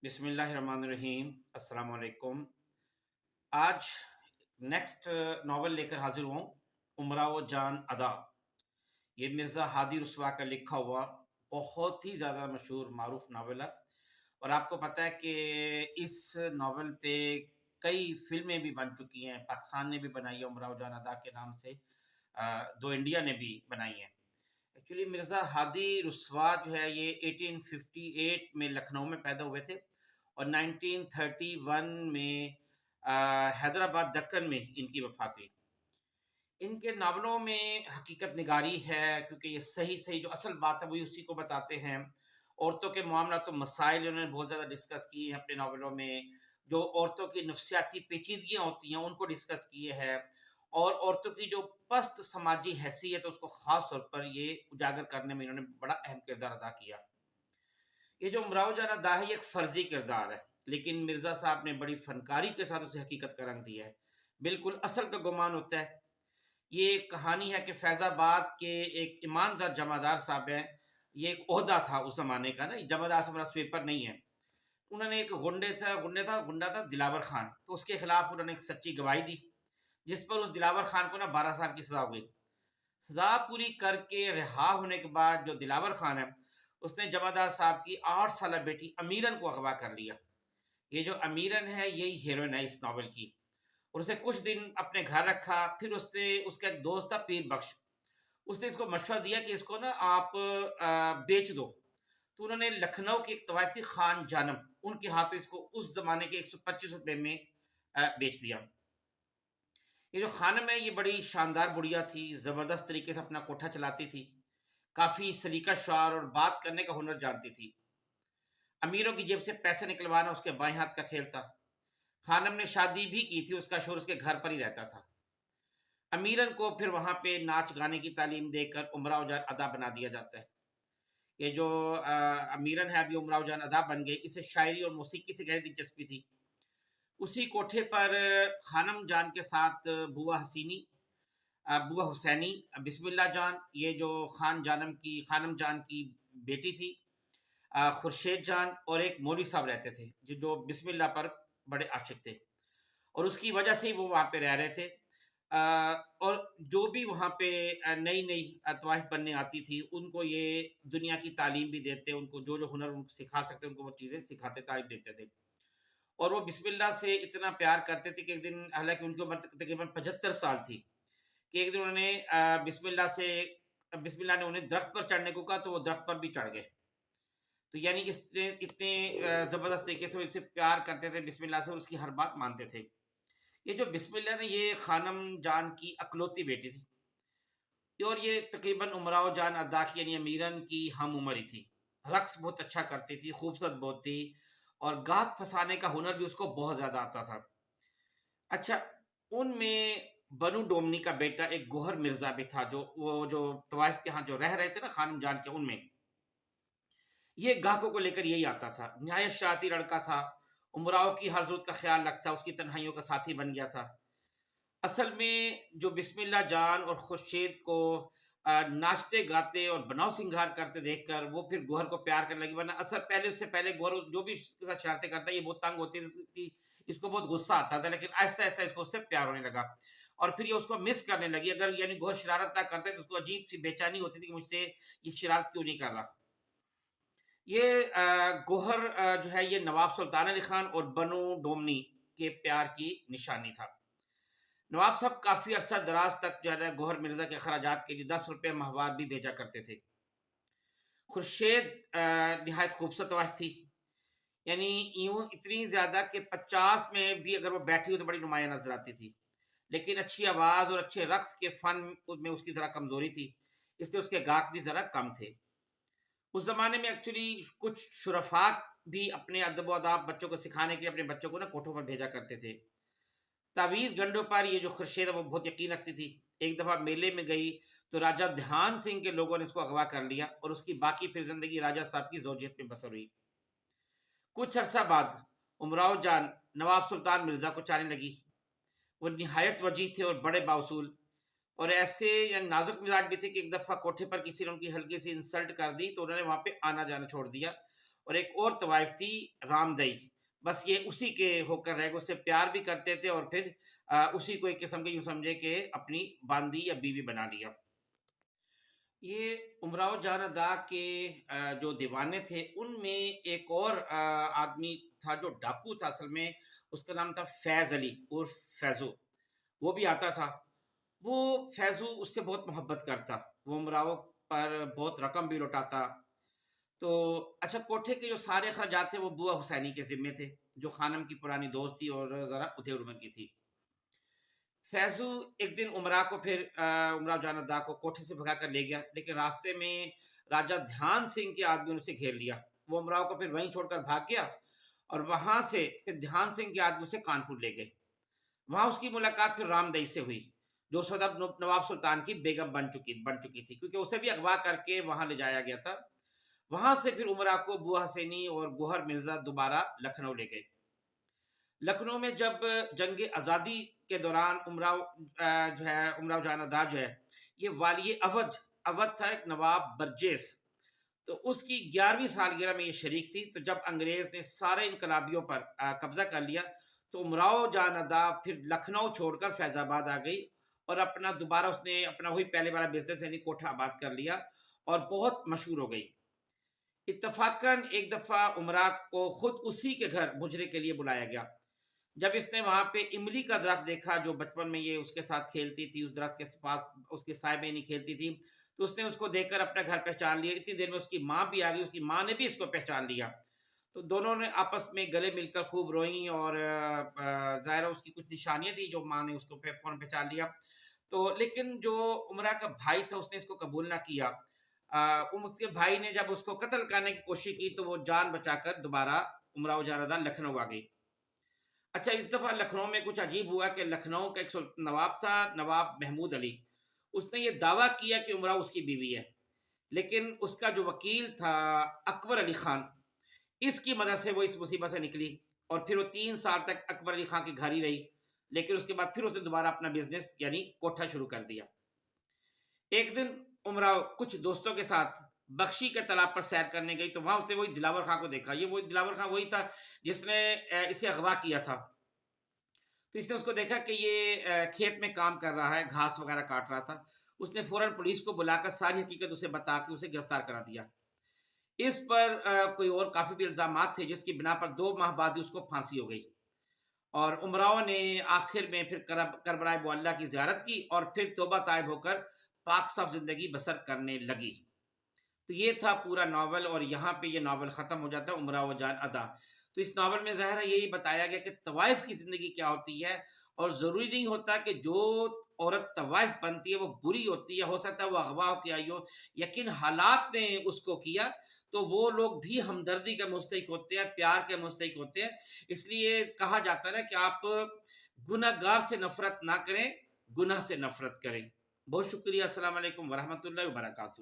बिस्मिल्लाहिर्रहमानिर्रहीम। अस्सलाम वालेकुम। आज नेक्स्ट नावल लेकर हाजिर हूँ, उमराव जान अदा। ये मिर्ज़ा हादी रुस्वा का लिखा हुआ बहुत ही ज़्यादा मशहूर मारूफ नावल है। और आपको पता है कि इस नावल पे कई फिल्में भी बन चुकी हैं। पाकिस्तान ने भी बनाई है उमराव जान अदा के नाम से, दो इंडिया ने भी बनाई है। एक्चुअली मिर्ज़ा हादी रुस्वा जो है ये 1858 में लखनऊ में पैदा हुए थे और 1931 में हैदराबाद दक्कन में इनकी वफ़ात हुई। इनके नावलों में हकीकत निगारी है, क्योंकि ये सही सही जो असल बात है वही उसी को बताते हैं। औरतों के मामला तो मसाइल उन्होंने बहुत ज़्यादा डिस्कस किए हैं अपने नावलों में। जो औरतों की नफ्सियाती पेचीदगियाँ होती हैं उनको डिस्कस किए हैं, और औरतों की जो पस्त समाजी हैसियत है उसको ख़ास तौर पर ये उजागर करने में इन्होंने बड़ा अहम किरदार अदा किया। ये जो उमराव जान अदा है ये एक फ़र्ज़ी किरदार है, लेकिन मिर्ज़ा साहब ने बड़ी फ़नकारी के साथ उसे हकीकत का रंग दिया है। बिल्कुल असल का गुमान होता है। ये एक कहानी है कि फैज़ाबाद के एक ईमानदार जमादार साहब हैं। ये एक ओहदा था उस ज़माने का ना, जमादार से हमारा स्वीपर नहीं है। उन्होंने एक गुंडा था दिलावर खान, तो उसके खिलाफ उन्होंने एक सच्ची गवाही दी, जिस पर उस दिलावर खान को ना 12 साल की सज़ा हो गई। सज़ा पूरी करके रिहा होने के बाद जो दिलावर खान है, उसने जमादार साहब की 8 साल बेटी अमीरन को अगवा कर लिया। ये जो अमीरन है यही हीरोइन है इस नावल की। और उसे कुछ दिन अपने घर रखा। फिर उससे उसका एक दोस्त था पीर बख्श, उसने इसको मशवरा दिया कि इसको ना आप बेच दो। तो उन्होंने लखनऊ की एक तवायफ थी खान जानम, उनके हाथों इसको उस जमाने के 125 रुपए में बेच दिया। ये जो खानम है ये बड़ी शानदार बुढ़िया थी, जबरदस्त तरीके से अपना कोठा चलाती थी, काफी सलीका शार और बात करने का हुनर जानती थी। अमीरों की जेब से पैसे निकलवाना उसके बाएं हाथ का खेल था। खानम ने शादी भी की थी, उसका शोहर उसके घर पर ही रहता था। अमीरन को फिर वहां पे नाच गाने की तालीम देकर उमराव जान अदा बना दिया जाता है। ये जो अमीरन है अभी उमराव जान अदा बन गई, इसे शायरी और मौसीकी से गहरी दिलचस्पी थी। उसी कोठे पर खानम जान के साथ बुआ हुसैनी, बिस्मिल्लाह जान, ये जो खानम जान की बेटी थी, खुर्शीद जान, और एक मौलवी साहब रहते थे जो बिस्मिल्लाह पर बड़े आशिक थे, और उसकी वजह से ही वो वहाँ पे रह रहे थे। और जो भी वहाँ पे नई नई तवाइफ बनने आती थी उनको ये दुनिया की तालीम भी देते, उनको जो जो हुनर उनको सिखा सकते उनको वो चीज़ें सिखाते, तालीम देते थे। और वो बिस्मिल्लाह से इतना प्यार करते थे कि एक दिन, हालांकि उनकी उम्र तकरीबन 75 साल थी, कि एक दिन उन्होंने बिस्मिल्लाह ने उन्हें दरख्त पर चढ़ने को कहा, तो वो दरख्त पर भी चढ़ गए। तो यानी इतने इतने ज़बरदस्त तरीके से वो इससे प्यार करते थे बिस्मिल्लाह से, और उसकी हर बात मानते थे। ये जो बिस्मिल्लाह ने ये खानम जान की अकलौती बेटी थी, और ये तकरीबन उमराव जान अदा की यानी अमीरन की हम उम्र ही थी। रक्स बहुत अच्छा करती थी, खूबसूरत बहुत थी, और गाहक फंसाने का हुनर भी उसको बहुत ज़्यादा आता था। अच्छा, उनमें बनु डोमनी का बेटा एक गोहर मिर्ज़ा भी था, जो तवाइफ के यहाँ जो रह रहे थे ना खानम जान के, उनमें ये ग्राहकों को लेकर यही आता था। नहायत शरारती लड़का था, उमराव की हर जरूरत का ख्याल रखता, उसकी तन्हाइयों का साथी बन गया था। असल में जो बिस्मिल्लाह जान और खुर्शीद को नाचते गाते और बनाव सिंगार करते देखकर वो फिर गोहर को प्यार करने लगी, वरना उससे पहले गोहर जो भी इसके साथ शरारतें करता ये बहुत तंग होती थी, इसको बहुत गुस्सा आता था, लेकिन आहिस्ता आहिस्ता इसको उससे प्यार होने लगा। और फिर ये उसको मिस करने लगी। अगर यानी गोहर शरारत ना करते तो उसको अजीब सी बेचैनी होती थी कि मुझसे ये शरारत क्यों नहीं कर रहा। ये गोहर जो है ये नवाब सुल्तान अली खान और बनु डोमनी के प्यार की निशानी था। नवाब साहब काफ़ी अरसा दराज तक जो है ना गोहर मिर्ज़ा के खराजात के लिए 10 रुपये माहवार भी भेजा करते थे। खुर्शीद नहायत खूबसूरत वाइफ थी, यानी यूं इतनी ज़्यादा कि 50 में भी अगर वो बैठी हो तो बड़ी नुमाया नजर आती थी। लेकिन अच्छी आवाज़ और अच्छे रक्स के फ़न में उसकी ज़रा कमज़ोरी थी, इसलिए उसके गाहक भी ज़रा कम थे। उस ज़माने में एक्चुअली कुछ शुरफात भी अपने अदब व आदाब बच्चों को सिखाने के लिए अपने बच्चों को ना कोठों पर भेजा करते थे। तावीज़ गंडों पर ये जो खुर्शीद है वो बहुत यकीन रखती थी। एक दफ़ा मेले में गई तो राजा ध्यान सिंह के लोगों ने इसको अगवा कर लिया, और उसकी बाकी फिर ज़िंदगी राजा साहब की ज़ौजियत में बसर हुई। कुछ अरसा बाद उमराव जान नवाब सुल्तान मिर्ज़ा को चाहने लगी। वो निहायत वजीह थे और बड़े बाउसूल, और ऐसे या नाजुक मिजाज भी थे कि एक दफ़ा कोठे पर किसी ने उनकी हल्की सी इंसल्ट कर दी तो उन्होंने वहाँ पे आना जाना छोड़ दिया, اور ایک اور طوائف تھی رامدئی، بس یہ اسی کے ہو کر رہ گئے، اس سے پیار بھی کرتے تھے اور پھر اسی کو ایک قسم کے یوں سمجھے کہ اپنی باندی یا بیوی بنا لیا۔ یہ امراؤ جان ادا کے جو دیوانے تھے ان میں ایک اور آدمی تھا جو ڈاکو تھا اصل میں، اس کا نام تھا فیض علی اور فیضو، وہ بھی آتا تھا۔ وہ فیضو اس سے بہت محبت کرتا، وہ امراؤ پر بہت رقم بھی لوٹاتا۔ تو اچھا، کوٹھے کے جو سارے اخراجات تھے وہ بوا حسینی کے ذمے تھے، جو خانم کی پرانی دوست تھی اور ذرا ادھر عمر کی تھی۔ فیضو ایک دن عمرہ کو پھر عمرہ جان ادا کو کوٹھے سے بھگا کر لے گیا، لیکن راستے میں راجہ دھیان سنگھ کے آدمی نے اسے گھیر لیا۔ وہ عمرہ کو پھر وہیں چھوڑ کر بھاگ گیا اور وہاں سے پھر دھیان سنگھ کے آدمی اسے کانپور لے گئے۔ وہاں اس کی ملاقات پھر رام دئی سے ہوئی، جو اس وقت اب نواب سلطان کی بیگم بن چکی تھی، کیونکہ اسے بھی اغوا کر کے وہاں لے جایا گیا تھا۔ وہاں سے پھر عمرہ کو بوا حسینی اور گوہر مرزا دوبارہ لکھنؤ لے گئے۔ لکھنؤ میں جب جنگ آزادی کے دوران جو ہے عمرہ جان ادا جو ہے یہ والی اودھ تھا، ایک نواب برجیس، تو اس کی 11ویں سالگرہ میں یہ شریک تھی۔ تو جب انگریز نے سارے انقلابیوں پر قبضہ کر لیا تو امراؤ جان ادا پھر لکھنؤ چھوڑ کر فیض آباد آ گئی اور دوبارہ اس نے اپنا وہی پہلے والا بزنس یعنی کوٹھا آباد کر لیا اور بہت مشہور ہو گئی۔ اتفاقاً ایک دفعہ عمرہ کو خود اسی کے گھر مجرے کے لیے بلایا گیا۔ جب اس نے وہاں پہ املی کا درخت دیکھا جو بچپن میں یہ اس کے ساتھ کھیلتی تھی، اس درخت کے پاس اس کے سائے میں نہیں کھیلتی تھی، تو اس نے اس کو دیکھ کر اپنا گھر پہچان لیا۔ اتنی دیر میں اس کی ماں بھی آ گئی، اس کی ماں نے بھی اس کو پہچان لیا، تو دونوں نے آپس میں گلے مل کر خوب روئیں اور ظاہر اس کی کچھ نشانیاں تھیں جو ماں نے اس کو فوراً پہچان لیا۔ تو لیکن جو عمرہ کا بھائی تھا اس نے اس کو قبول نہ کیا۔ اس کے بھائی نے جب اس کو قتل کرنے کی کوشش کی تو وہ جان بچا کر دوبارہ عمرہ جان ادا لکھنؤ آ گئی۔ اچھا، اس دفعہ لکھنؤ میں کچھ عجیب ہوا کہ لکھنؤ کا ایک نواب تھا، نواب محمود علی، اس نے یہ دعویٰ کیا کہ عمرہ اس کی بیوی ہے، لیکن اس کا جو وکیل تھا اکبر علی خان، اس کی مدد سے وہ اس مصیبت سے نکلی اور پھر وہ 3 سال تک اکبر علی خان کے گھر ہی رہی، لیکن اس کے بعد پھر اسے دوبارہ اپنا بزنس یعنی کوٹھا شروع کر دیا۔ ایک دن عمرہ کچھ دوستوں کے ساتھ بخشی کے تالاب پر سیر کرنے گئی تو وہاں اس نے وہی دلاور خان کو دیکھا۔ یہ وہی دلاور خان وہی تھا جس نے اسے اغوا کیا تھا۔ تو اس نے اس کو دیکھا کہ یہ کھیت میں کام کر رہا ہے، گھاس وغیرہ کاٹ رہا تھا۔ اس نے فوراً پولیس کو بلا کر ساری حقیقت اسے بتا کے اسے گرفتار کرا دیا۔ اس پر کوئی اور کافی بھی الزامات تھے جس کی بنا پر 2 ماہ بعد اس کو پھانسی ہو گئی، اور عمراؤ نے آخر میں پھر کربلائے معلیٰ کی زیارت کی اور پھر توبہ طائب ہو کر پاک صاف زندگی بسر کرنے لگی۔ تو یہ تھا پورا ناول، اور یہاں پہ یہ ناول ختم ہو جاتا ہے، عمرہ جان ادا۔ تو اس ناول میں ظاہر ہے یہی بتایا گیا کہ طوائف کی زندگی کیا ہوتی ہے، اور ضروری نہیں ہوتا کہ جو عورت طوائف بنتی ہے وہ بری ہوتی ہے، ہو سکتا ہے وہ اغوا ہو کے آئی ہو، یقین حالات نے اس کو کیا، تو وہ لوگ بھی ہمدردی کے مستحق ہوتے ہیں، پیار کے مستحق ہوتے ہیں۔ اس لیے کہا جاتا ہے نا کہ آپ گناہ گار سے نفرت نہ کریں، گناہ سے نفرت کریں۔ بہت شکریہ، السلام علیکم ورحمۃ اللہ وبرکاتہ۔